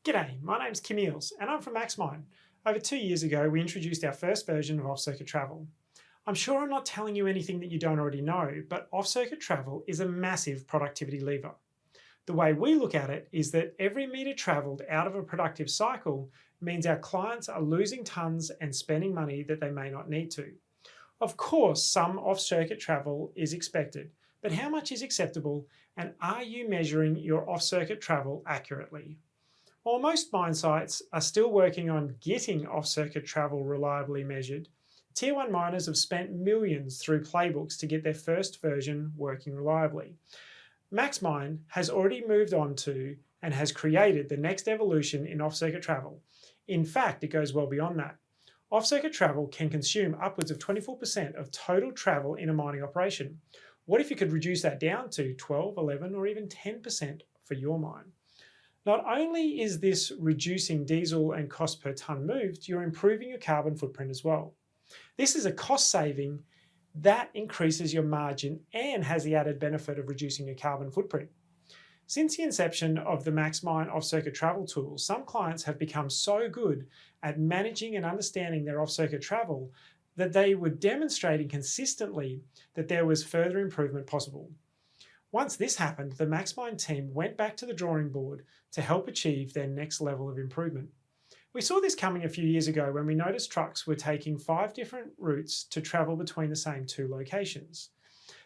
G'day, my name's Kim Eales and I'm from MaxMine. Over 2 years ago, we introduced our first version of off-circuit travel. I'm sure I'm not telling you anything that you don't already know, but off-circuit travel is a massive productivity lever. The way we look at it is that every metre travelled out of a productive cycle means our clients are losing tonnes and spending money that they may not need to. Of course, some off-circuit travel is expected, but how much is acceptable, and are you measuring your off-circuit travel accurately? While most mine sites are still working on getting off-circuit travel reliably measured, Tier 1 miners have spent millions through playbooks to get their first version working reliably. MaxMine has already moved on to and has created the next evolution in off-circuit travel. In fact, it goes well beyond that. Off-circuit travel can consume upwards of 24% of total travel in a mining operation. What if you could reduce that down to 12, 11, or even 10% for your mine? Not only is this reducing diesel and cost per tonne moved, you're improving your carbon footprint as well. This is a cost saving that increases your margin and has the added benefit of reducing your carbon footprint. Since the inception of the MaxMine off-circuit travel tool, some clients have become so good at managing and understanding their off-circuit travel that they were demonstrating consistently that there was further improvement possible. Once this happened, the MaxMine team went back to the drawing board to help achieve their next level of improvement. We saw this coming a few years ago when we noticed trucks were taking 5 different routes to travel between the same 2 locations.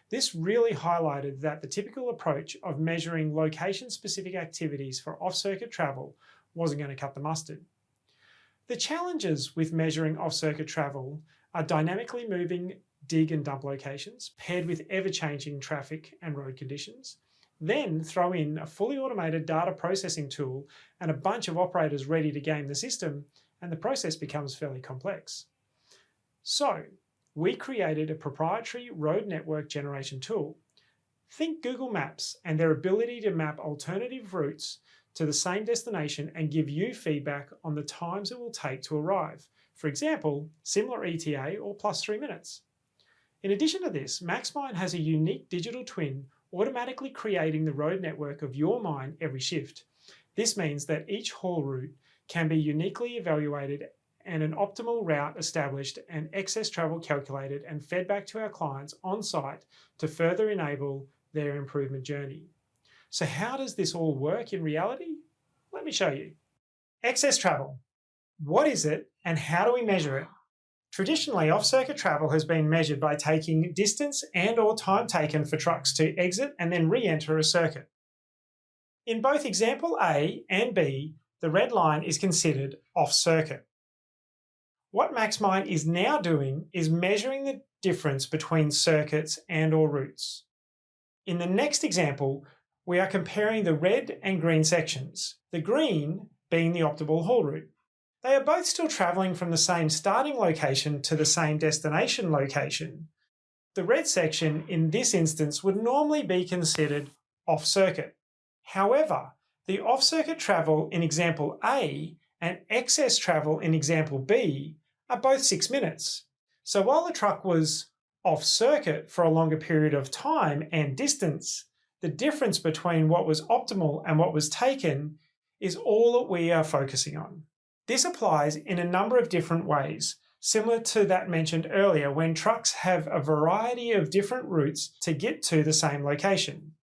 This really highlighted that the typical approach of measuring location-specific activities for off-circuit travel wasn't going to cut the mustard. The challenges with measuring off-circuit travel are dynamically moving dig and dump locations, paired with ever-changing traffic and road conditions. Then throw in a fully automated data processing tool and a bunch of operators ready to game the system, and the process becomes fairly complex. So, we created a proprietary road network generation tool. Think Google Maps and their ability to map alternative routes to the same destination and give you feedback on the times it will take to arrive. For example, similar ETA or plus 3 minutes. In addition to this, MaxMine has a unique digital twin automatically creating the road network of your mine every shift. This means that each haul route can be uniquely evaluated and an optimal route established and excess travel calculated and fed back to our clients on site to further enable their improvement journey. So how does this all work in reality? Let me show you. Excess travel. What is it and how do we measure it? Traditionally, off-circuit travel has been measured by taking distance and/or time taken for trucks to exit and then re-enter a circuit. In both example A and B, the red line is considered off-circuit. What MaxMine is now doing is measuring the difference between circuits and/or routes. In the next example, we are comparing the red and green sections, the green being the optimal haul route. They are both still travelling from the same starting location to the same destination location. The red section in this instance would normally be considered off-circuit. However, the off-circuit travel in example A and excess travel in example B are both 6 minutes. So while the truck was off-circuit for a longer period of time and distance, the difference between what was optimal and what was taken is all that we are focusing on. This applies in a number of different ways, similar to that mentioned earlier when trucks have a variety of different routes to get to the same location.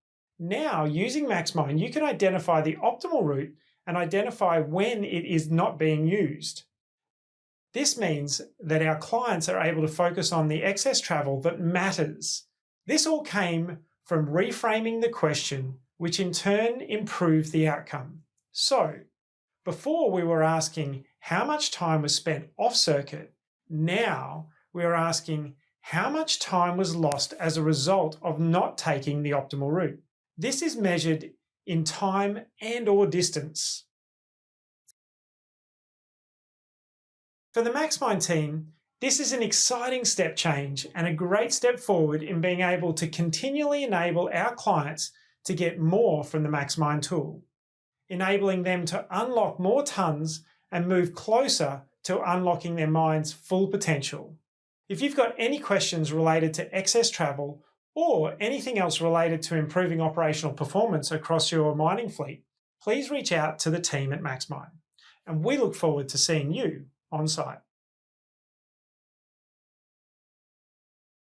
Now, using MaxMine, you can identify the optimal route and identify when it is not being used. This means that our clients are able to focus on the excess travel that matters. This all came from reframing the question, which in turn improved the outcome. So, before we were asking how much time was spent off-circuit, now we are asking how much time was lost as a result of not taking the optimal route. This is measured in time and/or distance. For the MaxMine team, this is an exciting step change and a great step forward in being able to continually enable our clients to get more from the MaxMine tool, enabling them to unlock more tonnes and move closer to unlocking their mine's full potential. If you've got any questions related to excess travel or anything else related to improving operational performance across your mining fleet, please reach out to the team at MaxMind, and we look forward to seeing you on site.